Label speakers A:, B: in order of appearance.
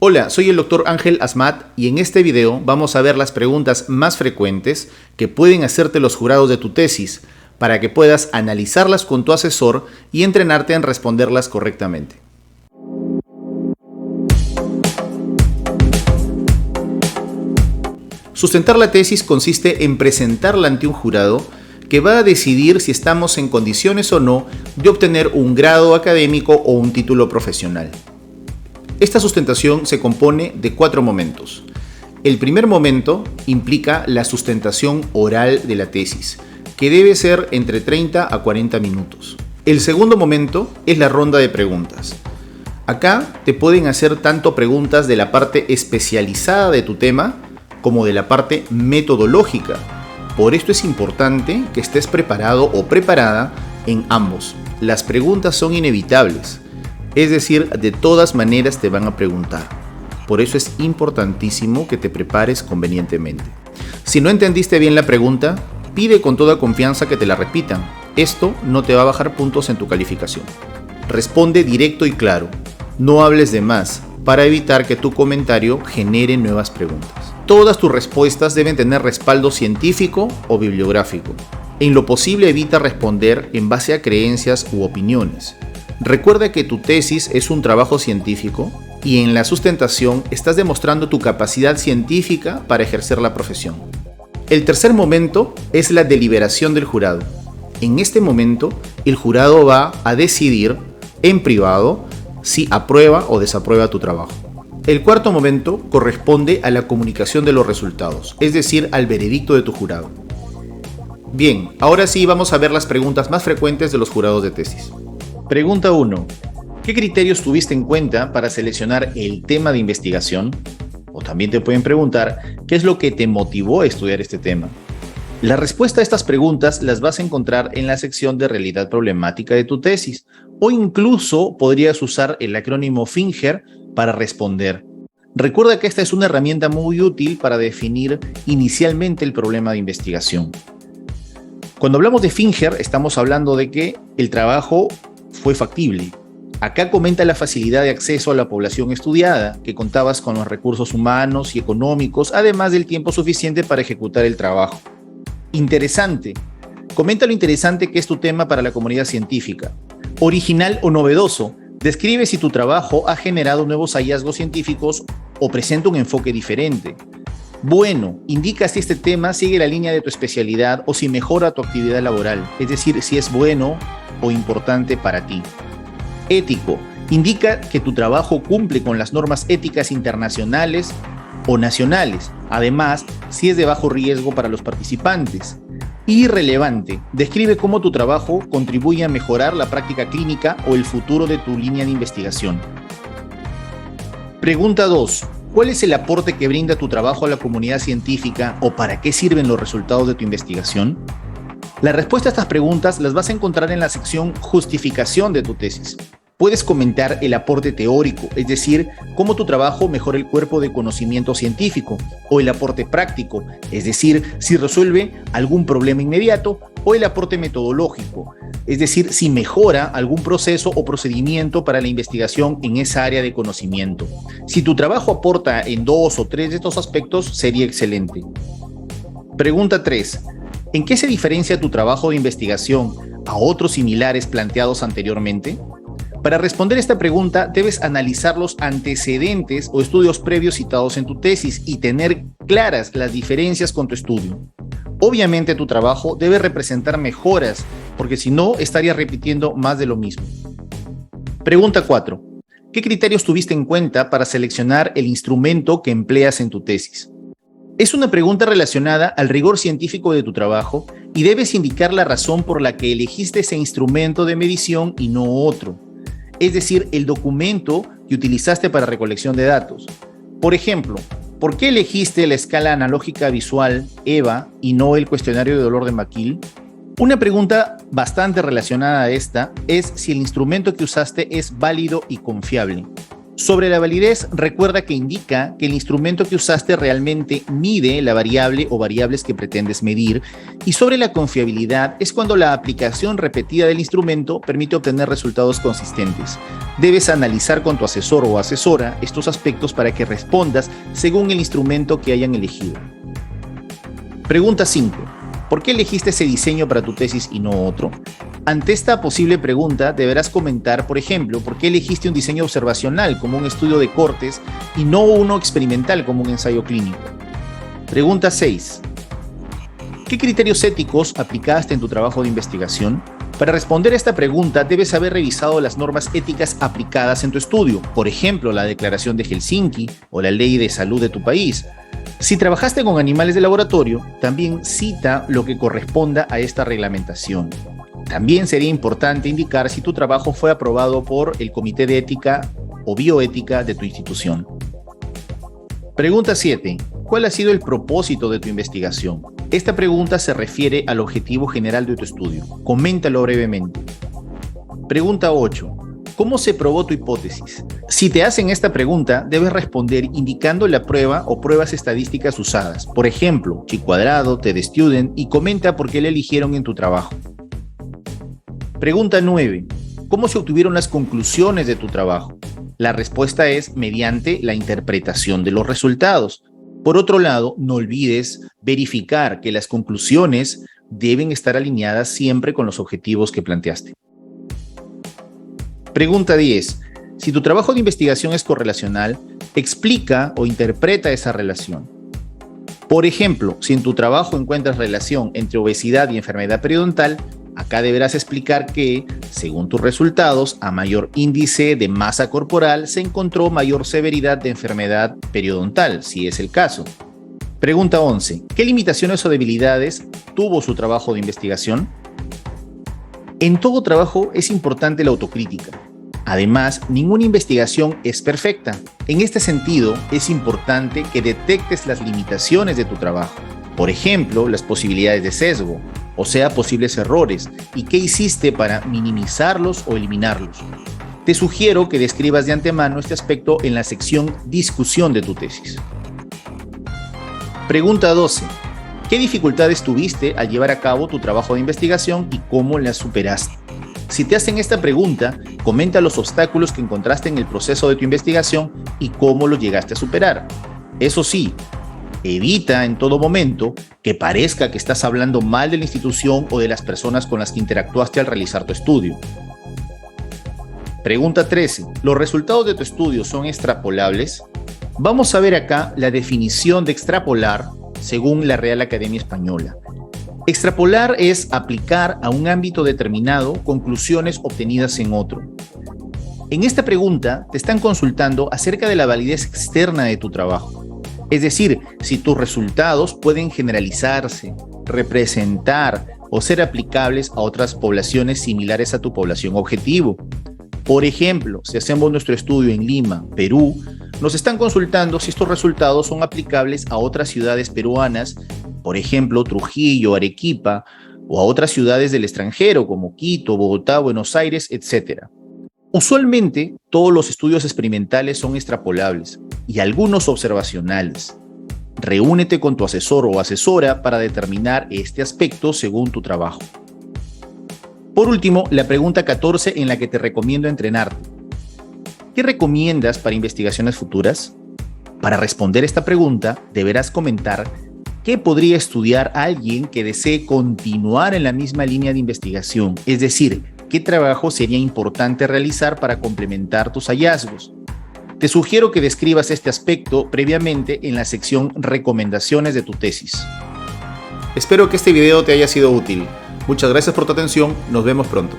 A: Hola, soy el Dr. Ángel Asmat y en este video vamos a ver las preguntas más frecuentes que pueden hacerte los jurados de tu tesis para que puedas analizarlas con tu asesor y entrenarte en responderlas correctamente. Sustentar la tesis consiste en presentarla ante un jurado que va a decidir si estamos en condiciones o no de obtener un grado académico o un título profesional. Esta sustentación se compone de 4 momentos. El primer momento implica la sustentación oral de la tesis, que debe ser entre 30 a 40 minutos. El segundo momento es la ronda de preguntas. Acá te pueden hacer tanto preguntas de la parte especializada de tu tema como de la parte metodológica. Por esto es importante que estés preparado o preparada en ambos. Las preguntas son inevitables. Es decir, de todas maneras te van a preguntar. Por eso es importantísimo que te prepares convenientemente. Si no entendiste bien la pregunta, pide con toda confianza que te la repitan. Esto no te va a bajar puntos en tu calificación. Responde directo y claro. No hables de más para evitar que tu comentario genere nuevas preguntas. Todas tus respuestas deben tener respaldo científico o bibliográfico. En lo posible evita responder en base a creencias u opiniones. Recuerda que tu tesis es un trabajo científico y en la sustentación estás demostrando tu capacidad científica para ejercer la profesión. El tercer momento es la deliberación del jurado. En este momento, el jurado va a decidir en privado si aprueba o desaprueba tu trabajo. El cuarto momento corresponde a la comunicación de los resultados, es decir, al veredicto de tu jurado. Bien, ahora sí vamos a ver las preguntas más frecuentes de los jurados de tesis. Pregunta 1. ¿Qué criterios tuviste en cuenta para seleccionar el tema de investigación? O también te pueden preguntar, ¿qué es lo que te motivó a estudiar este tema? La respuesta a estas preguntas las vas a encontrar en la sección de realidad problemática de tu tesis, o incluso podrías usar el acrónimo FINGER para responder. Recuerda que esta es una herramienta muy útil para definir inicialmente el problema de investigación. Cuando hablamos de FINGER, estamos hablando de que el trabajo fue factible. Acá comenta la facilidad de acceso a la población estudiada, que contabas con los recursos humanos y económicos, además del tiempo suficiente para ejecutar el trabajo. Interesante. Comenta lo interesante que es tu tema para la comunidad científica. Original o novedoso. Describe si tu trabajo ha generado nuevos hallazgos científicos o presenta un enfoque diferente. Bueno, indica si este tema sigue la línea de tu especialidad o si mejora tu actividad laboral, es decir, si es bueno o importante para ti. Ético. Indica que tu trabajo cumple con las normas éticas internacionales o nacionales. Además, si es de bajo riesgo para los participantes. Irrelevante. Describe cómo tu trabajo contribuye a mejorar la práctica clínica o el futuro de tu línea de investigación. Pregunta 2. ¿Cuál es el aporte que brinda tu trabajo a la comunidad científica o para qué sirven los resultados de tu investigación? La respuesta a estas preguntas las vas a encontrar en la sección Justificación de tu tesis. Puedes comentar el aporte teórico, es decir, cómo tu trabajo mejora el cuerpo de conocimiento científico, o el aporte práctico, es decir, si resuelve algún problema inmediato, o el aporte metodológico, es decir, si mejora algún proceso o procedimiento para la investigación en esa área de conocimiento. Si tu trabajo aporta en 2 o 3 de estos aspectos, sería excelente. Pregunta 3. ¿En qué se diferencia tu trabajo de investigación a otros similares planteados anteriormente? Para responder esta pregunta, debes analizar los antecedentes o estudios previos citados en tu tesis y tener claras las diferencias con tu estudio. Obviamente tu trabajo debe representar mejoras, porque si no, estarías repitiendo más de lo mismo. Pregunta 4. ¿Qué criterios tuviste en cuenta para seleccionar el instrumento que empleas en tu tesis? Es una pregunta relacionada al rigor científico de tu trabajo y debes indicar la razón por la que elegiste ese instrumento de medición y no otro. Es decir, el documento que utilizaste para recolección de datos. Por ejemplo, ¿por qué elegiste la escala analógica visual EVA y no el cuestionario de dolor de McGill? Una pregunta bastante relacionada a esta es si el instrumento que usaste es válido y confiable. Sobre la validez, recuerda que indica que el instrumento que usaste realmente mide la variable o variables que pretendes medir, y sobre la confiabilidad es cuando la aplicación repetida del instrumento permite obtener resultados consistentes. Debes analizar con tu asesor o asesora estos aspectos para que respondas según el instrumento que hayan elegido. Pregunta 5. ¿Por qué elegiste ese diseño para tu tesis y no otro? Ante esta posible pregunta, deberás comentar, por ejemplo, por qué elegiste un diseño observacional como un estudio de cortes y no uno experimental como un ensayo clínico. Pregunta 6. ¿Qué criterios éticos aplicaste en tu trabajo de investigación? Para responder a esta pregunta, debes haber revisado las normas éticas aplicadas en tu estudio, por ejemplo, la Declaración de Helsinki o la Ley de Salud de tu país. Si trabajaste con animales de laboratorio, también cita lo que corresponda a esta reglamentación. También sería importante indicar si tu trabajo fue aprobado por el Comité de Ética o Bioética de tu institución. Pregunta 7. ¿Cuál ha sido el propósito de tu investigación? Esta pregunta se refiere al objetivo general de tu estudio. Coméntalo brevemente. Pregunta 8. ¿Cómo se probó tu hipótesis? Si te hacen esta pregunta, debes responder indicando la prueba o pruebas estadísticas usadas. Por ejemplo, chi cuadrado, t-de-student, y comenta por qué la eligieron en tu trabajo. Pregunta 9. ¿Cómo se obtuvieron las conclusiones de tu trabajo? La respuesta es mediante la interpretación de los resultados. Por otro lado, no olvides verificar que las conclusiones deben estar alineadas siempre con los objetivos que planteaste. Pregunta 10. Si tu trabajo de investigación es correlacional, explica o interpreta esa relación. Por ejemplo, si en tu trabajo encuentras relación entre obesidad y enfermedad periodontal, acá deberás explicar que, según tus resultados, a mayor índice de masa corporal se encontró mayor severidad de enfermedad periodontal, si es el caso. Pregunta 11. ¿Qué limitaciones o debilidades tuvo su trabajo de investigación? En todo trabajo es importante la autocrítica. Además, ninguna investigación es perfecta. En este sentido, es importante que detectes las limitaciones de tu trabajo. Por ejemplo, las posibilidades de sesgo, o sea, posibles errores, y qué hiciste para minimizarlos o eliminarlos. Te sugiero que describas de antemano este aspecto en la sección Discusión de tu tesis. Pregunta 12. ¿Qué dificultades tuviste al llevar a cabo tu trabajo de investigación y cómo las superaste? Si te hacen esta pregunta, comenta los obstáculos que encontraste en el proceso de tu investigación y cómo los llegaste a superar. Eso sí, evita en todo momento que parezca que estás hablando mal de la institución o de las personas con las que interactuaste al realizar tu estudio. Pregunta 13. ¿Los resultados de tu estudio son extrapolables? Vamos a ver acá la definición de extrapolar según la Real Academia Española. Extrapolar es aplicar a un ámbito determinado conclusiones obtenidas en otro. En esta pregunta te están consultando acerca de la validez externa de tu trabajo. Es decir, si tus resultados pueden generalizarse, representar o ser aplicables a otras poblaciones similares a tu población objetivo. Por ejemplo, si hacemos nuestro estudio en Lima, Perú, nos están consultando si estos resultados son aplicables a otras ciudades peruanas, por ejemplo, Trujillo, Arequipa, o a otras ciudades del extranjero como Quito, Bogotá, Buenos Aires, etc. Usualmente, todos los estudios experimentales son extrapolables y algunos observacionales. Reúnete con tu asesor o asesora para determinar este aspecto según tu trabajo. Por último, la pregunta 14 en la que te recomiendo entrenarte. ¿Qué recomiendas para investigaciones futuras? Para responder esta pregunta, deberás comentar qué podría estudiar alguien que desee continuar en la misma línea de investigación, es decir, qué trabajo sería importante realizar para complementar tus hallazgos. Te sugiero que describas este aspecto previamente en la sección Recomendaciones de tu tesis.
B: Espero que este video te haya sido útil. Muchas gracias por tu atención, nos vemos pronto.